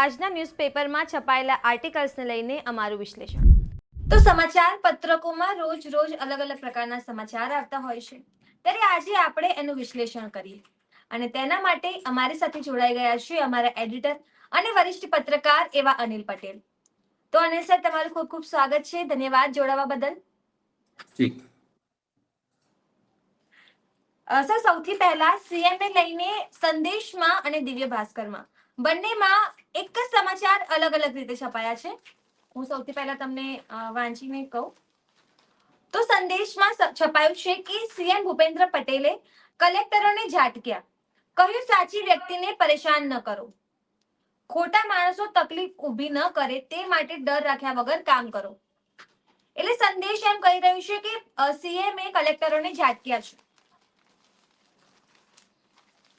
આજના ન્યૂઝપેપરમાં છપાયેલા આર્ટિકલ્સને લઈને અમારું વિશ્લેષણ। તો સમાચાર પત્રકોમાં રોજ અલગ અલગ પ્રકારના સમાચાર આવતા હોય છે, ત્યારે આજે આપણે એનું વિશ્લેષણ કરીએ અને તેના માટે અમારી સાથે જોડાઈ ગયા છે અમારા એડિટર અને વરિષ્ઠ પત્રકાર એવા અનિલ પટેલ। તો અનિલ સર, તમારું ખૂબ ખૂબ સ્વાગત છે, ધન્યવાદ જોડાવા બદલ। ઠીક સર, સૌથી પહેલા સીએમ ને લઈને સંદેશમાં અને દિવ્ય ભાસ્કરમાં બંનેમાં એક જ સમાચાર અલગ અલગ રીતે છપાયા છે। હું સૌથી પહેલા તમને વાંચીને કહું તો સંદેશમાં છપાયું છે કે સીએમ ભૂપેન્દ્ર પટેલે કલેક્ટરોને ઝાટક્યા, કહ્યું સાચી વ્યક્તિને પરેશાન ન કરો, ખોટા માણસો તકલીફ ઊભી ન કરે તે માટે ડર રાખ્યા વગર કામ કરો। એટલે સંદેશ એમ કહી રહ્યું છે કે સીએમ એ કલેક્ટરોને ઝાટક્યા છે।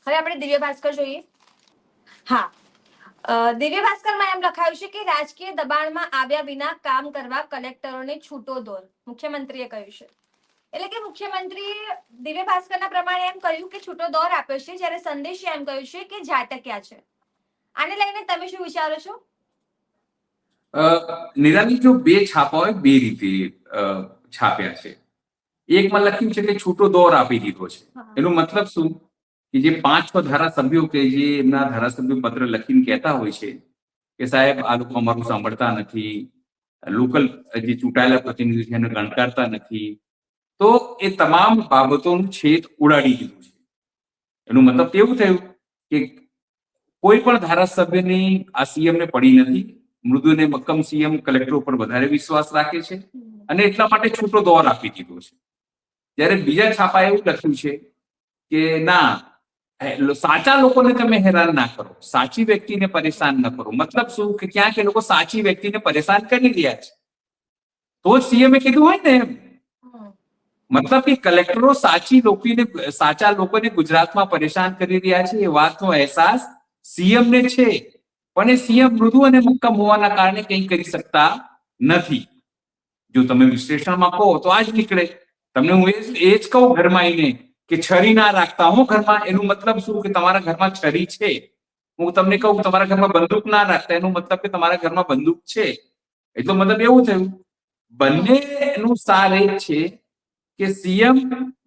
હવે આપણે દિવ્ય ભાસ્કર જોઈએ। હા, દિવ્ય ભાસ્કરમાં એમ લખાયું છે કે રાજકીય દબાણમાં આવ્યા વિના કામ કરવા કલેક્ટરોને છૂટો દોર, મુખ્યમંત્રીએ કહ્યું છે। એટલે કે મુખ્યમંત્રીએ દિવ્ય ભાસ્કરના પ્રમાણે એમ કહ્યું કે છૂટો દોર આપ્યો છે, જ્યારે સંદેશે એમ કહ્યું છે કે ઝાટક્યા છે। આને લઈને તમે શું વિચારો છો? નિરાલી, જો બે છાપા હોય બે રીતે છાપ્યા છે। એકમાં લખ્યું છે કે છૂટો દોર આપી દીધો છે। એનો મતલબ શું કે જે 5-6 ધારાસભ્યો કે જે એમના ધારાસભ્યો પત્ર લખીને કહેતા હોય છે કે સાહેબ આ લોકો અમારું સાંભળતા નથી, લોકલ જે ચૂંટાયેલા પ્રતિનિધિ છે એને ગણકારતા નથી, તો એ તમામ બાબતોનું છેદ ઉડાડી દીધું છે। એનું મતલબ એવું થયું કે કોઈ પણ ધારાસભ્યની આ સીએમ ને પડી નથી। મૃદુ અને મક્કમ સીએમ કલેક્ટર ઉપર વધારે વિશ્વાસ રાખે છે અને એટલા માટે છૂટો દોર આપી દીધો છે। જ્યારે બીજા છાપા એવું લખ્યું છે કે ના, સાચા લોકોને તમે હેરાન ના કરો, સાચી વ્યક્તિને પરેશાન ન કરો। મતલબ શું કે ક્યાંક એ લોકો સાચી વ્યક્તિને પરેશાન કરી રહ્યા છે, તો સીએમએ કીધું હોય ને એમ। મતલબ કે કલેક્ટરો સાચા લોકોને ગુજરાતમાં પરેશાન કરી રહ્યા છે એ વાતનો અહેસાસ સીએમ ને છે, પણ એ સીએમ મૃદુ અને મક્કમ હોવાના કારણે કંઈ કરી શકતા નથી। જો તમે વિશ્લેષણમાં કહો તો આ જ નીકળે। તમને હું એ જ કહું ઘરમાં આવીને કે છરી ના રાખતા હું ઘરમાં, એનું મતલબ શું કે તમારા ઘરમાં છરી છે। હું તમને કહું તમારા ઘરમાં બંદૂક ના રાખતા, એનું મતલબ કે તમારા ઘરમાં બંદૂક છે। એટલો મતલબ એવું થયું બંનેનું સાર એ છે કે સીએમ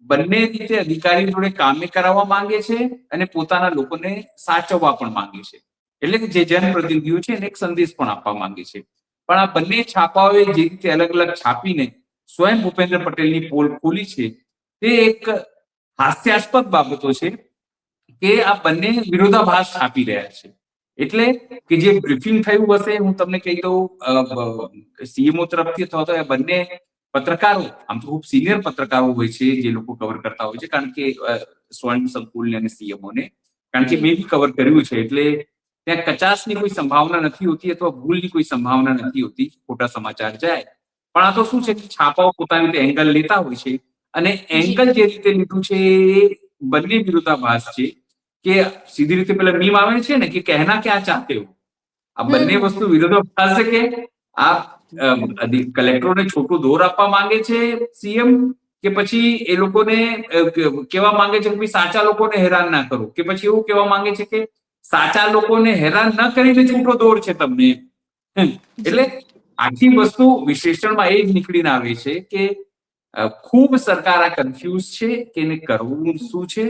બંને રીતે અધિકારી જોડે કામે કરાવવા માંગે છે અને પોતાના લોકોને સાચવવા પણ માંગે છે। એટલે કે જે જનપ્રતિનિધિઓ છે એને એક સંદેશ પણ આપવા માંગે છે। પણ આ બંને છાપાઓએ જે રીતે અલગ અલગ છાપીને સ્વયં ભૂપેન્દ્ર પટેલની પોલ ખોલી છે તે એક હાસ્યાસ્પદ બાબતો છે કે આ બંને વિરોધાભાસ છાપી રહ્યા છે। એટલે કે જે બ્રીફિંગ થયું હશે, હું તમને કહી દઉં સીએમઓ તરફથી અથવા તો બંને પત્રકારો, આમ તો ખૂબ સિનિયર પત્રકારો હોય છે જે લોકો કવર કરતા હોય છે, કારણ કે સ્વર્ણ સંકુલને અને સીએમઓને, કારણ કે મેં બી કવર કર્યું છે, એટલે ત્યાં કચાશની કોઈ સંભાવના નથી હોતી અથવા ભૂલની કોઈ સંભાવના નથી હોતી, ખોટા સમાચાર જાય। પણ આ તો શું છે કે છાપાઓ પોતાની રીતે એંગલ લેતા હોય છે અને એંગલ જે રીતે લીધું છે એ બંને વિરોધાભાસ છે। કે સીધી રીતે પેલા મીમ આવે છે ને કે કહેના ક્યાં ચાહતે હો, આ બંને વસ્તુ વિરોધાભાસ છે કે આ કલેક્ટરોને છોટું દોર આપવા માંગે છે સીએમ, કે પછી એ લોકોને કહેવા માંગે છે કે સાચા લોકોને હેરાન ના કરો, કે પછી એવું કહેવા માંગે છે કે સાચા લોકોને હેરાન ન કરીને છૂટો દોર છે તમને। એટલે આખી વસ્તુ વિશ્લેષણમાં એ જ નીકળીને આવે છે કે ખૂબ સરકાર આ કન્ફ્યુઝ છે કે એને કરવું શું છે।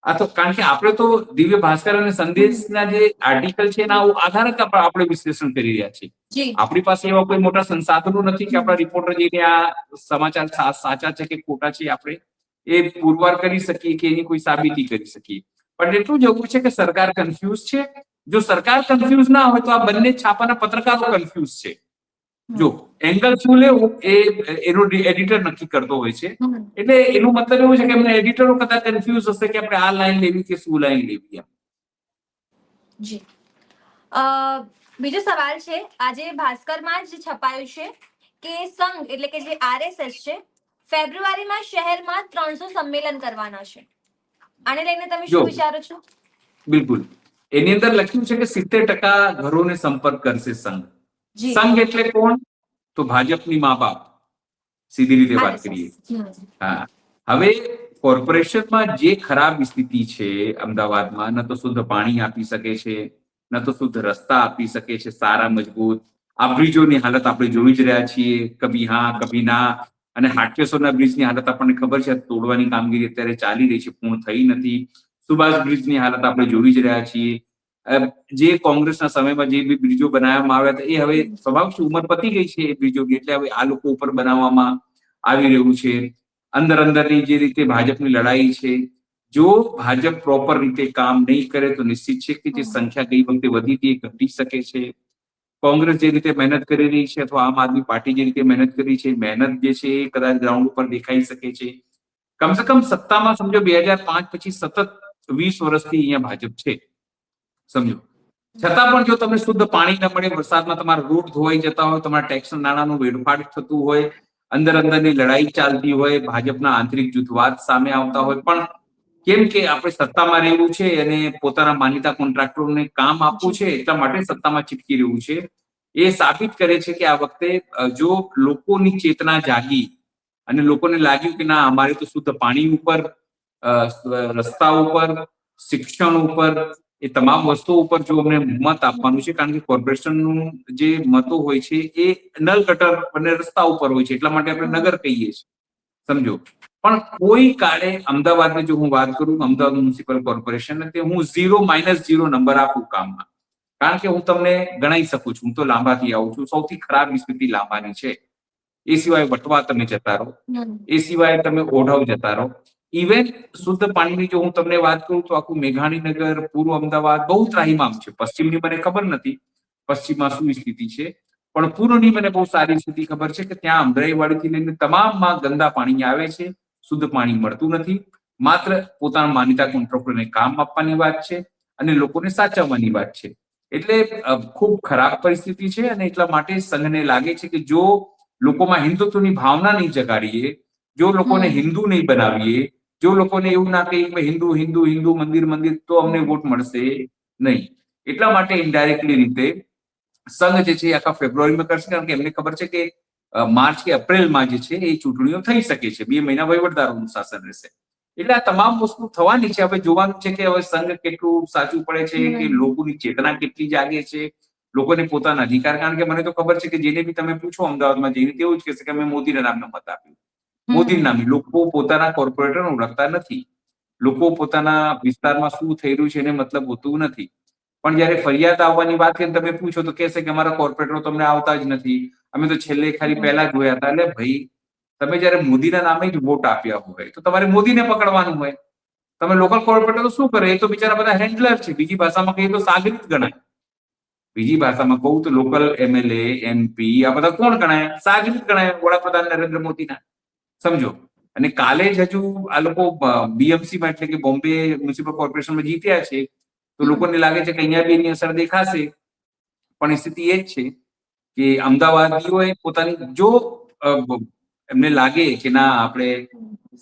આ તો કારણ કે આપણે તો દિવ્ય ભાસ્કર અને સંદેશના જે આર્ટિકલ છે એના આધારે આપણે વિશ્લેષણ કરી રહ્યા છીએ। આપણી પાસે એવા કોઈ મોટા સંસાધનો નથી કે આપણા રિપોર્ટર જઈને આ સમાચાર સાચા છે કે ખોટા છે આપણે એ પુરવાર કરી શકીએ કે એની કોઈ સાબિતી કરી શકીએ। પણ એટલું જ એવું છે કે સરકાર કન્ફ્યુઝ છે। જો સરકાર કન્ફ્યુઝ ના હોય તો આ બંને છાપાના પત્રકારો કન્ફ્યુઝ છે। જો એંગલ શું લેવું એ એનો એડિટર નક્કી કરતો હોય છે, એટલે એનું મતલબ એવું છે કે એમના એડિટરો કદાચ કન્ફ્યુઝ હશે કે આપણે આ લાઈન લેવી કે શું લાઈન લેવી। જી, બીજો સવાલ છે, આજે ભાસ્કરમાં જ છપાયું છે કે સંઘ એટલે કે જે આરએસએસ છે ફેબ્રુઆરીમાં શહેરમાં 300 સંમેલન કરવાના છે। આને લઈને તમે શું વિચારો છો? બિલકુલ, એની અંદર લખ્યું છે કે 70% ઘરોને સંપર્ક કરશે સંઘ। સંઘ એટલે કોણ? તો ભાજપની મા બાપ, સીધી રીતે વાત કરીએ। હા, હવે કોર્પોરેશનમાં જે ખરાબ સ્થિતિ છે અમદાવાદમાં, ન તો શુદ્ધ પાણી આપી શકે છે, ન તો શુદ્ધ રસ્તા આપી શકે છે સારા મજબૂત. આ બ્રિજોની હાલત આપણે જોઈ જ રહ્યા છીએ, કભી હા કભી ના. અને હાટકેશ્વરના બ્રિજની હાલત આપણને ખબર છે, તોડવાની કામગીરી અત્યારે ચાલી રહી છે, પૂર્ણ થઈ નથી. સુભાષ બ્રિજની હાલત આપણે જોઈ જ રહ્યા છીએ. જે કોંગ્રેસના સમયમાં જે બી બ્રિજો બનાવવામાં આવ્યા હતા એ હવે સ્વભાવ છે, ઉંમર પતી ગઈ છે એ બ્રિજોની, એટલે હવે આ લોકો ઉપર બનાવવામાં આવી રહ્યું છે. અંદરની જે રીતે ભાજપની લડાઈ છે, જો ભાજપ પ્રોપર રીતે કામ નહીં કરે તો નિશ્ચિત છે કે જે સંખ્યા ગઈ વખતે વધી હતી એ ઘટી શકે છે. કોંગ્રેસ જે રીતે મહેનત કરી રહી છે અથવા આમ આદમી પાર્ટી જે રીતે મહેનત કરી છે, મહેનત જે છે એ કદાચ ગ્રાઉન્ડ ઉપર દેખાઈ શકે છે. કમસે કમ સત્તામાં સમજો 2005 પછી સતત 20 વર્ષથી અહીંયા ભાજપ છે, સમજો. છતાં પણ જો તમને શુદ્ધ પાણી ન મળે, વરસાદમાં તમારા રોડ ધોવાઈ જતા હોય, તમારા ટેક્સના નાણાંનું વેડફાટ થતું હોય, અંદરની લડાઈ ચાલતી હોય, ભાજપના આંતરિક જૂથવાદ સામે આવતા હોય, પણ કેમ કે આપણે સત્તામાં રહેવું છે અને પોતાના માનીતા કોન્ટ્રાક્ટરોને કામ આપવું છે એટલા માટે સત્તામાં ચીપકી રહ્યું છે. એ સાબિત કરે છે કે આ વખતે જો લોકોની ચેતના જાગી અને લોકોને લાગ્યું કે ના, અમારે તો શુદ્ધ પાણી ઉપર, રસ્તા ઉપર, શિક્ષણ ઉપર, એ તમામ વસ્તુઓ ઉપર જો અમને મત આપવાનું છે, કારણ કે કોર્પોરેશનનું જે મતો હોય છે એ નલ ગટર અને રસ્તા ઉપર હોય છે, એટલા માટે આપણે નગર કહીએ છીએ, સમજો. પણ કોઈ કાળે અમદાવાદની જો હું વાત કરું, અમદાવાદ મ્યુનિસિપલ કોર્પોરેશન, તે હું 0-0 નંબર આપું કામમાં, કારણ કે હું તમને ગણાઈ શકું છું. હું તો લાંબાથી આવું છું. સૌથી ખરાબ સ્થિતિ લાંબાની છે. એ સિવાય વટવા તમે જતા રહો, એ સિવાય તમે ઓઢવ જતા રહો. ઇવન શુદ્ધ પાણીની જો હું તમને વાત કરું તો આખું મેઘાણીનગર, પૂર્વ અમદાવાદ બહુ ત્રાહિમામ છે. પશ્ચિમની મને ખબર નથી પશ્ચિમમાં શું સ્થિતિ છે, પણ પૂર્વની મને બહુ સારી સ્થિતિ ખબર છે કે ત્યાં અમરાઈવાડીથી લઈને તમામમાં ગંદા પાણી આવે છે, શુદ્ધ પાણી મળતું નથી. માત્ર પોતાના માનીતા કોન્ટ્રાક્ટરને કામ આપવાની વાત છે અને લોકોને સાચવવાની વાત છે. એટલે ખૂબ ખરાબ પરિસ્થિતિ છે અને એટલા માટે સંઘને લાગે છે કે જો લોકોમાં હિન્દુત્વની ભાવના નહીં જગાડીએ, જો લોકોને હિન્દુ નહીં બનાવીએ, જો લોકોને એવું ના કહીએ કે હિન્દુ હિન્દુ હિન્દુ, મંદિર મંદિર, તો અમને વોટ મળશે નહીં. એટલા માટે ઇનડાયરેક્ટલી રીતે સંઘ જે છે આખા ફેબ્રુઆરીમાં કરશે, કારણ કે એમને ખબર છે કે માર્ચ કે એપ્રિલમાં જે છે એ ચૂંટણીઓ થઈ શકે છે, 2 મહિના વહીવટદારોનું શાસન રહેશે. એટલે આ તમામ વસ્તુ થવાની છે. હવે જોવાનું છે કે હવે સંઘ કેટલું સાચું પડે છે, કે લોકોની ચેતના કેટલી જાગે છે, લોકોને પોતાના અધિકાર. કારણ કે મને તો ખબર છે કે જેને બી તમે પૂછો અમદાવાદમાં જઈને, તેવું જ કહેશે કે અમે મોદીના નામનો મત આપ્યું. મોદીના નામે લોકો પોતાના કોર્પોરેટર ઓળખતા નથી. લોકો પોતાના વિસ્તારમાં શું થઈ રહ્યું છે એને મતલબ હોતું નથી. પણ જયારે ફરિયાદ આવવાની વાત કરીને તમે પૂછો તો કહેશે કે અમારા કોર્પોરેટરો તમને આવતા જ નથી, અમે તો છેલ્લે ખાલી પહેલા જોયા હતા. એટલે ભાઈ, તમે જયારે મોદીના નામે જ વોટ આપ્યા હોય તો તમારે મોદીને પકડવાનું હોય. તમે લોકલ કોર્પોરેટર તો શું કરે? એ તો બિચારા બધા હેન્ડલર છે. બીજી ભાષામાં કહીએ તો સાગરીત ગણાય. બીજી ભાષામાં કહું તો લોકલ MLA, MP આ બધા કોણ ગણાય? સાગરીત ગણાય વડાપ્રધાન નરેન્દ્ર મોદીના, સમજો. અને કાલે જ હજુ આ લોકો BMCમાં એટલે કે બોમ્બે મ્યુનિસિપલ કોર્પોરેશનમાં જીત્યા છે, તો લોકોને લાગે છે કે અહીંયા બી એની અસર દેખાશે. પણ સ્થિતિ એ જ છે કે અમદાવાદીઓએ પોતાની, જો એમને લાગે કે ના, આપણે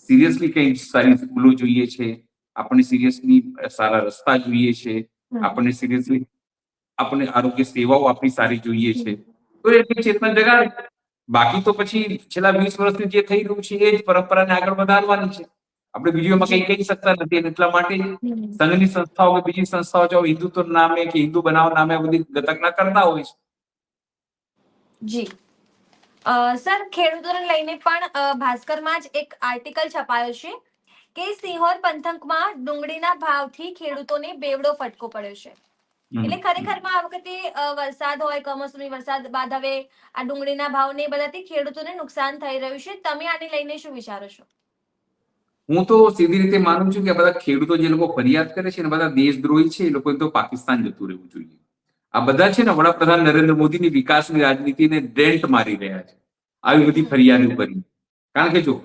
સિરિયસલી કઈ સારી સ્કૂલો જોઈએ છે, આપણને સિરિયસલી સારા રસ્તા જોઈએ છે, આપણને સિરિયસલી આપણને આરોગ્ય સેવાઓ આપણી સારી જોઈએ છે, તો એ ચેતના જગાડે. બાકી તો પછી છેલ્લા 20 વર્ષથી જે થઈ રહ્યું છે એ જ પરંપરાને આગળ વધારવાની છે. આપણે બીજું એમાં કઈ કહી શકતા નથી. અને એટલા માટે સંઘની સંસ્થાઓ કે બીજી સંસ્થાઓ જો હિન્દુત્વ નામે કે હિન્દુ બનાવવા નામે આ બધી ગતકના કરતા હોય છે. જી સર, ખેડૂતોને લઈને પણ ભાસ્કરમાં જ એક આર્ટિકલ છપાયો છે કે સિંહોર પંથકમાં ડુંગળીના ભાવથી ખેડૂતોને બેવડો ફટકો પડ્યો છે. એટલે ખરેખરમાં આ વખતે વરસાદ હોય, કમોસમી વરસાદ બાદ હવે આ ડુંગળીના ભાવને બધાથી ખેડૂતોને નુકસાન થઈ રહ્યું છે. તમે આને લઈને શું વિચારો છો? હું તો સીધી રીતે માનું છું કે બધા ખેડૂતો જે લોકો ફરિયાદ કરે છે ને બધા દેશદ્રોહી છે. એ લોકો તો પાકિસ્તાન જતું રહેવું જોઈએ. આ બધા છે ને વડાપ્રધાન નરેન્દ્ર મોદીની વિકાસની રાજનીતિને ડેન્ટ મારી રહ્યા છે આવી બધી ફરિયાદો કરી. કારણ કે જો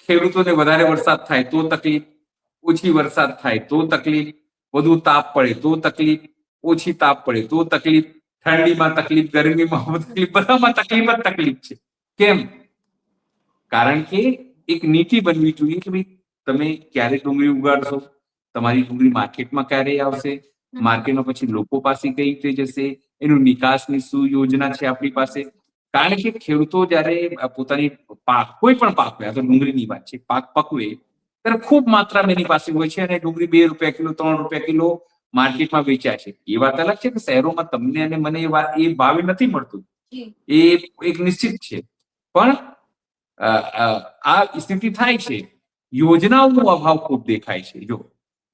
ખેડૂતોને વધારે વરસાદ થાય તો તકલીફ, ઓછી વરસાદ થાય તો તકલીફ, વધુ તાપ પડે તો તકલીફ, ઓછી તાપ પડે તો તકલીફ, ઠંડીમાં તકલીફ, ગરમીમાં તકલીફ, બધામાં તકલીફ જ તકલીફ છે. કેમ? કારણ કે એક નીતિ બનવી જોઈએ કે ભાઈ તમે ક્યારે ડુંગળી ઉગાડશો, તમારી ડુંગળી માર્કેટમાં ક્યારે આવશે, માર્કેટમાં પછી લોકો પાસે કઈ રીતે જશે, એનું નિકાસની શું યોજના છે આપણી પાસે. કારણ કે ખેડૂતો જયારે પોતાની પાક, કોઈ પણ પાક હોય, આ તો ડુંગળીની વાત છે, પાક પકવે ત્યારે ખૂબ માત્રામાં એની પાસે હોય છે અને ડુંગળી 2 રૂપિયા કિલો, 3 રૂપિયા કિલો માર્કેટમાં વેચાય છે. એ વાત અલગ છે કે શહેરોમાં તમને અને મને એ ભાવે નથી મળતું, જી. એ એક નિશ્ચિત છે. પણ આ સ્થિતિ થાય છે, યોજનાઓનો અભાવ ખૂબ દેખાય છે. જો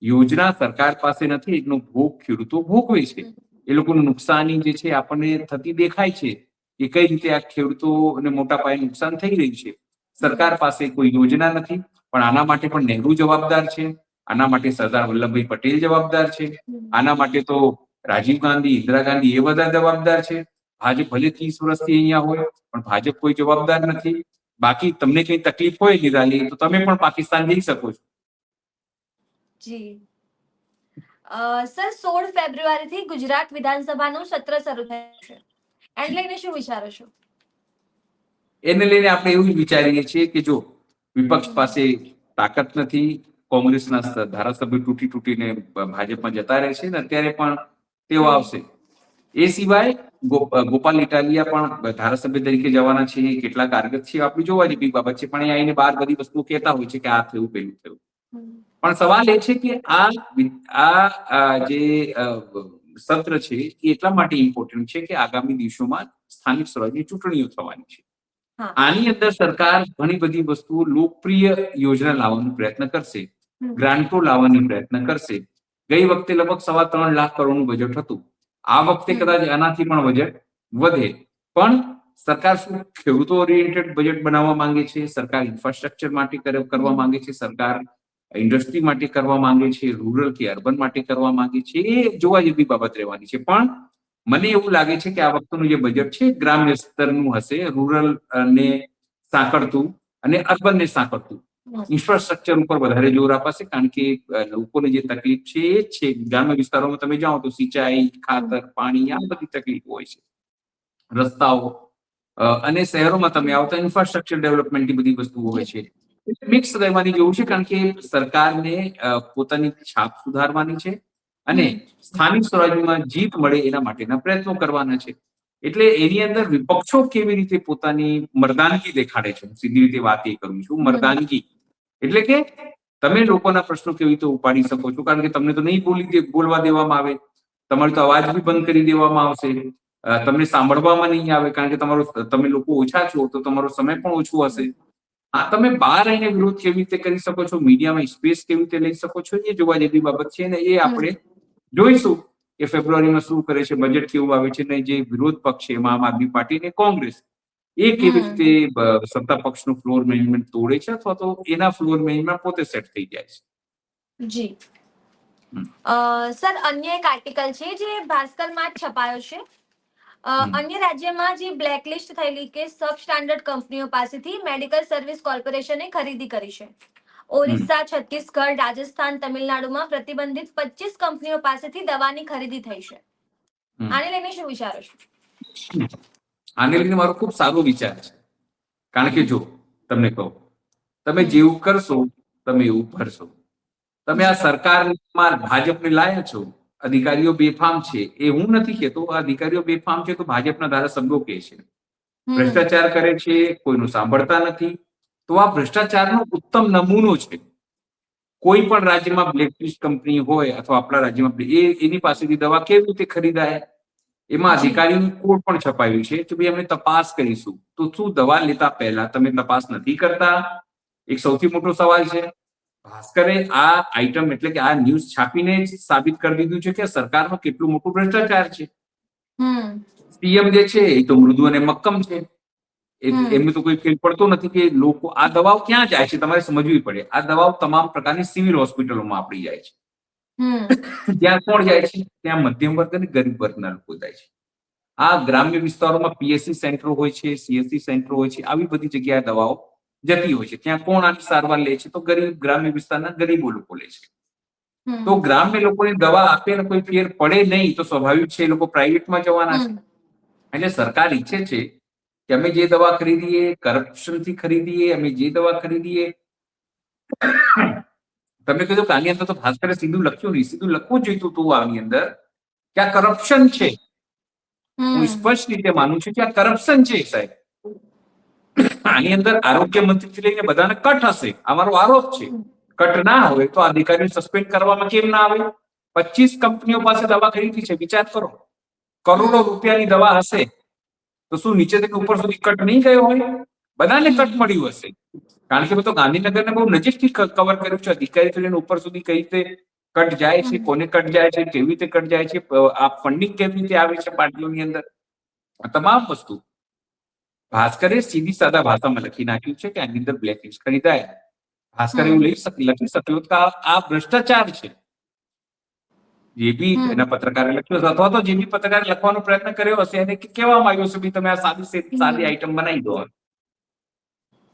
યોજના સરકાર પાસે નથી, એનો ભોગ ખેડૂતો ભોગવે છે. એ લોકોનું નુકસાની જે છે આપણને થતી દેખાય છે કે કઈ રીતે આ ખેડૂતોને મોટા પાયે નુકસાન થઈ રહ્યું છે. સરકાર પાસે કોઈ યોજના નથી, પણ આના માટે પણ નહેરુ જવાબદાર છે, આના માટે સરદાર વલ્લભભાઈ પટેલ જવાબદાર છે, આના માટે તો રાજીવ ગાંધી, ઇન્દિરા ગાંધી એ બધા જવાબદાર છે. ભાજપ ભલે 30 વર્ષથી અહીંયા હોય, પણ ભાજપ કોઈ જવાબદાર નથી. બાકી તમને કઈ તકલીફ હોય નિરાલી, તો તમે પણ પાકિસ્તાન જઈ શકો છો. જી. સર 16 ફેબ્રુઆરીથી ગુજરાત વિધાનસભાનું સત્ર શરૂ થયું છે, એને લઈને શું વિચારો છો? એને લઈને આપણે એવું જ વિચારીએ છીએ કે જો વિપક્ષ પાસે તાકાત નથી, કોંગ્રેસના ધારાસભ્યો તૂટીને ભાજપમાં જતા રહે છે ને અત્યારે પણ તેઓ આવશે. એ સિવાય ગોપાલ ઇટાલિયા પણ ધારાસભ્ય તરીકે જવાના છે. કેટલા કારગત છે આપણે જોવા જેવી બાબત છે, પણ એ આવીને બાર બધી વસ્તુઓ કહેતા હોય છે કે આ થયું પેલું થયું. પણ સવાલ એ છે કે આ જે સત્ર છે એ એટલા માટે ઇમ્પોર્ટન્ટ છે કે આગામી દિવસોમાં સ્થાનિક સ્વરાજની ચૂંટણીઓ થવાની છે. આની અંદર સરકાર ઘણી બધી વસ્તુઓ લોકપ્રિય યોજના લાવવાનો પ્રયત્ન કરશે, ગ્રાન્ટો લાવવાનો પ્રયત્ન કરશે. ગઈ વખતે લગભગ 3.25 લાખ કરોડનું બજેટ હતું. આ વખતે કદાચ આનાથી પણ બજેટ વધે. પણ સરકાર શું ખેડૂતો ઓરિએન્ટેડ બજેટ બનાવવા માંગે છે, સરકાર ઇન્ફ્રાસ્ટ્રક્ચર માટે કરવા માંગે છે, સરકાર ઇન્ડસ્ટ્રી માટે કરવા માંગે છે, રૂરલ કે અર્બન માટે કરવા માંગે છે, એ જોવા જેવી બાબત રહેવાની છે. પણ મને એવું લાગે છે કે આ વખતનું જે બજેટ છે ગ્રામ્ય સ્તરનું હશે, રૂરલ ને સાંકળતું અને અર્બન ને સાંકળતું. ઇન્ફ્રાસ્ટ્રક્ચર ઉપર વધારે જોર અપાશે, કારણ કે લોકોને જે તકલીફ છે એ જ છે. ગ્રામ્ય વિસ્તારોમાં તમે જાઓ તો સિંચાઈ, ખાતર, પાણી આ બધી તકલીફ હોય છે, રસ્તાઓ. અને શહેરોમાં તમે આવતા ઇન્ફ્રાસ્ટ્રક્ચર ડેવલપમેન્ટની બધી વસ્તુઓ હોય છે. મિક્સ રહેવાની જેવું છે, કારણ કે સરકારને પોતાની છાપ સુધારવાની છે અને સ્થાનિક સ્વરાજ્યમાં જીત મળે એના માટેના પ્રયત્નો કરવાના છે. એટલે એની અંદર વિપક્ષો કેવી રીતે પોતાની મર્દાનગી દેખાડે છે, સીધી રીતે વાત એ કરું છું, મર્દાનગી એટલે કે તમે લોકોના પ્રશ્નો કેવી રીતે ઉપાડી શકો છો, કારણ કે તમને તો નહીં બોલવા દેવામાં આવે, તમારી તો અવાજ બી બંધ કરી દેવામાં આવશે, તમને સાંભળવામાં નહીં આવે, કારણ કે તમે લોકો ઓછા છો તો તમારો સમય પણ ઓછો હશે. હા, તમે બહાર આવીને વિરોધ કેવી રીતે કરી શકો છો, મીડિયામાં સ્પેસ કેવી રીતે લઈ શકો છો, એ જોવા જેવી બાબત છે. ને એ આપણે જોઈશું કે ફેબ્રુઆરીમાં શું કરે છે, બજેટ કેવું આવે છે, ને જે વિરોધ પક્ષ છે એમાં આમ આદમી પાર્ટી અને કોંગ્રેસ એ કેવી રીતે સત્તા પક્ષનું ફ્લોર મેનેજમેન્ટ તોડે છે અથવા તો એના ફ્લોર મેનેજમેન્ટ પોતે સેટ થઈ જાય છે. જી. સર, અન્ય એક આર્ટિકલ છે જે ભાસ્કરમાં જ છપાયો છે. અન્ય રાજ્યમાં જે બ્લેકલિસ્ટ થયેલી કે સબ સ્ટાન્ડર્ડ કંપનીઓ પાસેથી મેડિકલ સર્વિસ કોર્પોરેશને ખરીદી કરી છે. ઓરિસ્સા, છત્તીસગઢ, રાજસ્થાન, તમિલનાડુમાં પ્રતિબંધિત 25 કંપનીઓ પાસેથી દવાની ખરીદી થઈ છે. આને લઈને શું વિચારો છો? આને લઈને મારો ખૂબ સારો વિચાર છે, કારણ કે જો તમને કહું, તમે જેવું કરશો તમે એવું ભરશો. તમે આ સરકારમાં ભાજપને લાયા છો, અધિકારીઓ બેફામ છે, એ હું નથી કહેતો, આ અધિકારીઓ બેફામ છે તો ભાજપના ધારાસભ્યો કહે છે. ભ્રષ્ટાચાર કરે છે, કોઈનું સાંભળતા નથી. તો આ ભ્રષ્ટાચારનો ઉત્તમ નમૂનો છે. કોઈ પણ રાજ્યમાં બ્લેકલિસ્ટ કંપની હોય અથવા આપણા રાજ્યમાં એની પાસેથી દવા કેવી રીતે ખરીદાય, એમાં અધિકારીનું કોડ પણ છપાયું છે કે ભાઈ અમે તપાસ કરીશું. તો શું દવા લેતા પહેલા તમે તપાસ નથી કરતા? એક સૌથી મોટો સવાલ છે. ભાસ્કરે આ આઈટમ એટલે કે આ ન્યૂઝ છાપીને જ સાબિત કરી દીધું છે કે સરકારમાં કેટલું મોટું ભ્રષ્ટાચાર છે. સીએમ જે છે એ તો મૃદુ અને મક્કમ છે, એમને તો કોઈ ફેર પડતો નથી કે લોકો આ દવાઓ ક્યાં જાય છે. તમારે સમજવી પડે, આ દવાઓ તમામ પ્રકારની સિવિલ હોસ્પિટલોમાં આપણી જાય છે. ત્યાં કોણ જાય છે? ત્યાં મધ્યમ વર્ગ અને ગરીબ વર્ગના લોકો જાય છે. આ ગ્રામ્ય વિસ્તારોમાં પીએસસી સેન્ટરો હોય છે, સીએસસી સેન્ટરો હોય છે, આવી બધી જગ્યાએ દવાઓ જતી હોય છે. ત્યાં કોણ આની સારવાર લે છે? તો ગ્રામ્ય વિસ્તારના ગરીબો લોકો લે છે. તો ગ્રામ્ય લોકોને દવા આપે ને કોઈ ફેર પડે નહીં તો સ્વાભાવિક છે એ લોકો પ્રાઇવેટમાં જવાના છે. એટલે સરકાર ઈચ્છે છે કે અમે જે દવા ખરીદીએ કરપ્શનથી ખરીદીએ, અમે જે દવા ખરીદીએ. તમે કીધું કે આની અંદર તો ભાસ્કરે સીધું લખ્યું નહીં, સીધું લખવું જોઈતું હતું આની અંદર કે આ કરપ્શન છે. હું સ્પષ્ટ રીતે માનું છું કે આ કરપ્શન છે સાહેબ. આની અંદર આરોગ્ય મંત્રીથી લઈને બધાને કટ હશે, અમારો આરોપ છે. કટ ના હોય તો અધિકારીઓ સસ્પેન્ડ કરવામાં કેમ ના આવે? 25 કંપનીઓ પાસે દવા ખરીદી છે. વિચાર કરો, કરોડો રૂપિયાની દવા હશે તો શું નીચેથી ઉપર સુધી કટ નહીં ગયો હોય? બધાને કટ મળ્યું હશે, કારણ કે મેં તો ગાંધીનગરને બહુ નજીકથી કવર કર્યું છે. અધિકારીથી લઈને ઉપર સુધી કઈ રીતે કટ જાય છે, કોને કટ જાય છે, કેવી રીતે કટ જાય છે, આ ફંડિંગ કેવી રીતે આવે છે પાર્ટીઓની અંદર, આ તમામ વસ્તુ ભાસ્કરે સીધી સાદા ભાષામાં લખી નાખ્યું છે કે આની અંદર બ્લેક લિસ્ટ ખરીદાય. ભાસ્કર એવું લખી શક્યો કે આ ભ્રષ્ટાચાર છે. જે બી એના પત્રકારે લખ્યું હશે અથવા તો જે બી પત્રકારે લખવાનો પ્રયત્ન કર્યો હશે એને કહેવામાં આવ્યું હશે તમે આ સાદી આઈટમ બનાવી દો.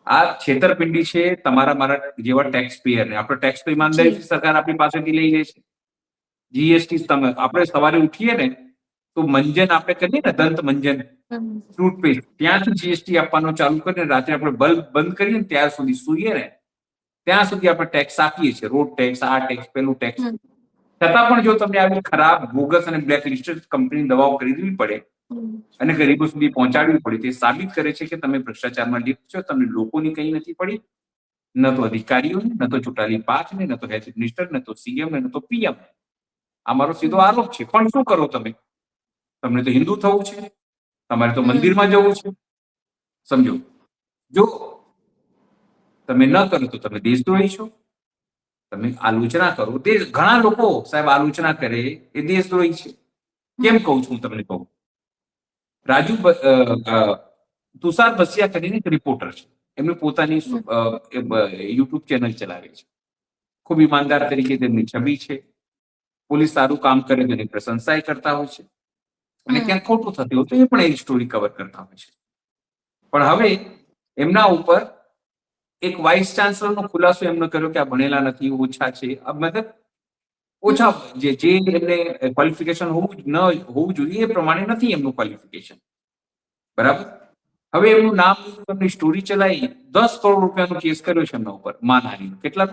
આ છેતરપિંડી છે તમારા મારા જેવા ટેક્સ પેયર ને. આપણે ટેક્સ પે ઈમાનદારીથી સરકાર આપણી પાસેથી લઈ લે છે. જીએસટી તમે આપણે સવારે ઉઠીએ ને તો મંજન આપણે કરીએ ને, દંત મંજન ટૂથપેસ્ટ, ત્યાંથી જીએસટી આપવાનું ચાલુ કરીને રાત્રે આપણે બલ્બ બંધ કરીએ ને ત્યાર સુધી સૂઈએ ને ત્યાં સુધી આપણે ટેક્સ આપીએ છીએ. રોડ ટેક્સ, આ ટેક્સ, પેલું ટેક્સ. છતાં પણ જો તમને આવી ખરાબ, બોગસ અને બ્લેક લિસ્ટેડ કંપનીની દવાઓ ખરીદવી પડે અને ગરીબો સુધી પહોંચાડવી પડે, તે સાબિત કરે છે કે તમે ભ્રષ્ટાચારમાં લિપ્ત છો. તમને લોકોની કઈ નથી પડી, ન તો અધિકારીઓને, ન તો ચૂંટાયેલી પાંચને, ન તો હેલ્થ મિનિસ્ટર, ન તો સીએમ, ન તો પીએમ. આ મારો સીધો આરોપ છે. પણ શું કરો તમે? તમને તો હિન્દુ થવું છે, તમારે તો મંદિરમાં જવું છે. સમજો, જો તમે ન કરો તો તમે દેશદ્રોહી છો. તમે આલોચના કરો, ઘણા લોકો સાહેબ આલોચના કરે એ દેશદ્રોહી છે. કેમ કહું છું? હું તમને કહું. રાજુ તુષાર બસિયા કરીને એક રિપોર્ટર છે. એમની પોતાની યુટ્યુબ ચેનલ ચલાવે છે. ખૂબ ઈમાનદાર તરીકે તેમની છબી છે. પોલીસ સારું કામ કરે તો એની પ્રશંસા કરતા હોય છે, અને ક્યાંક ખોટું થતું હોય તો એ પણ એની સ્ટોરી કવર કરતા હોય છે. પણ હવે એમના ઉપર એક વાઇસ ચાન્સલરનો ખુલાસો એમનો કર્યો કે આ ભણેલા નથી, ઓછા છે. મતલબ ઓછા જે એમને ક્વોલિફિકેશન હોવું જોઈએ એ પ્રમાણે નથી એમનું ક્વોલિફિકેશન. બરાબર. હવે એમનું નામ, એમની સ્ટોરી ચલાવી, 10 કરોડ રૂપિયાનો કેસ કર્યો છે એમના ઉપર, માનહાનિનો. કેટલા?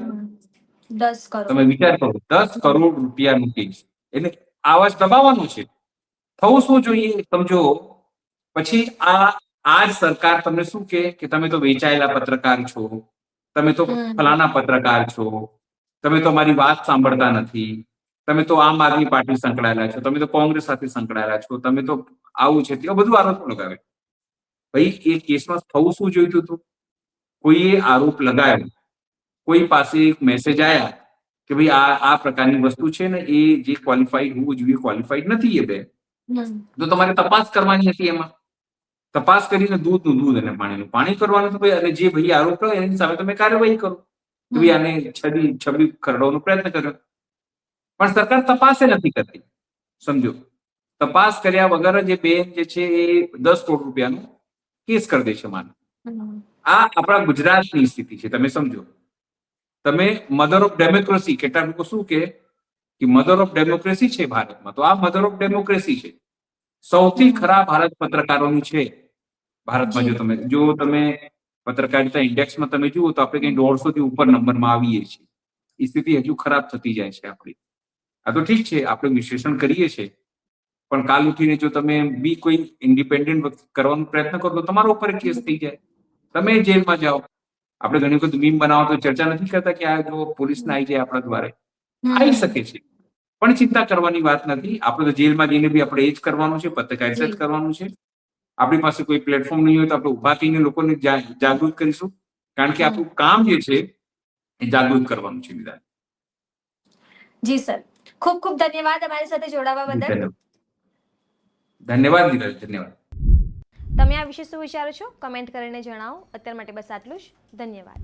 10 કરોડ. તમે વિચાર કરો, 10 કરોડ રૂપિયાનો કેસ. એટલે આવાજ દબાવવાનો છે. થવું શું જોઈએ સમજો. પછી આ જ સરકાર તમને શું કે તમે તો વેચાયેલા પત્રકાર છો, તમે તો ફલાના પત્રકાર છો, તમે તો મારી વાત સાંભળતા નથી, તમે તો આમ આદમી પાર્ટી સંકળાયેલા છો, તમે તો કોંગ્રેસ સાથે સંકળાયેલા છો, તમે તો આવું છે તે બધું આરોપ લગાવે. ભાઈ એ કેસમાં થવું શું જોઈતું હતું? કોઈએ આરોપ લગાવ્યો, કોઈ પાસે એક મેસેજ આવ્યા કે ભાઈ આ પ્રકારની વસ્તુ છે ને એ જે ક્વોલિફાઈડ હોવું જોઈએ ક્વોલિફાઈડ નથી એ બે, તો તમારે તપાસ કરવાની હતી. એમાં તપાસ કરીને દૂધનું દૂધ અને પાણીનું પાણી કરવાનું હતું. અને જે ભાઈ આરોપ કર્યો એની સામે તમે કાર્યવાહી કરો કે ભાઈ આને છબી ખરડવાનો પ્રયત્ન કર્યો. પણ સરકાર તપાસ નથી કરતી. સમજો, તપાસ કર્યા વગર જે બેન જે છે એ 10 કરોડ રૂપિયાનો કેસ કરી દે છે. માનો આ આપણા ગુજરાતની સ્થિતિ છે. તમે સમજો, તમે મધર ઓફ ડેમોક્રેસી, કેટલાક લોકો શું કે મધર ઓફ ડેમોક્રેસી છે ભારતમાં, તો આ મધર ઓફ ડેમોક્રેસી છે. સૌથી ખરાબ હાલત પત્રકારોની છે ભારતમાં. જો તમે પત્રકારિતા ઇન્ડેક્સમાં તમે જુઓ તો આપણે કંઈ 150 થી ઉપર નંબરમાં આવીએ છીએ. એ સ્થિતિ હજુ ખરાબ થતી જાય છે આપણી. આ તો ઠીક છે, આપણે વિશ્લેષણ કરીએ છીએ, પણ કાલ ઉઠીને જો તમે બી કોઈ ઇન્ડિપેન્ડન્ટ કરવાનો પ્રયત્ન કરો તો તમારા ઉપર કેસ થઈ જાય, તમે જેલમાં જાઓ. આપણે ઘણી વખત મીમ બનાવો તો ચર્ચા નથી કરતા કે આ જો પોલીસને આવી જાય આપણા દ્વારે, આવી શકે છે. પણ ચિંતા કરવાની વાત નથી. આપણે તો જેલમાં જઈને બી આપણે એ જ કરવાનું છે, પત્રકારિતા જ કરવાનું છે. આપણી પાસે કોઈ પ્લેટફોર્મ નહીં હોય તો આપણે ઉભા થઈને લોકોને જાગૃત કરીશું, કારણ કે આપણું કામ જે છે એ જાગૃત કરવાનું છે. વિધાન જી સર, ખૂબ ખૂબ ધન્યવાદ અમારી સાથે જોડાવા બદલ. ધન્યવાદ નીરજ, ધન્યવાદ. તમે આ વિશે શું વિચારો છો કમેન્ટ કરીને જણાવો. અત્યાર માટે બસ આટલું જ. ધન્યવાદ.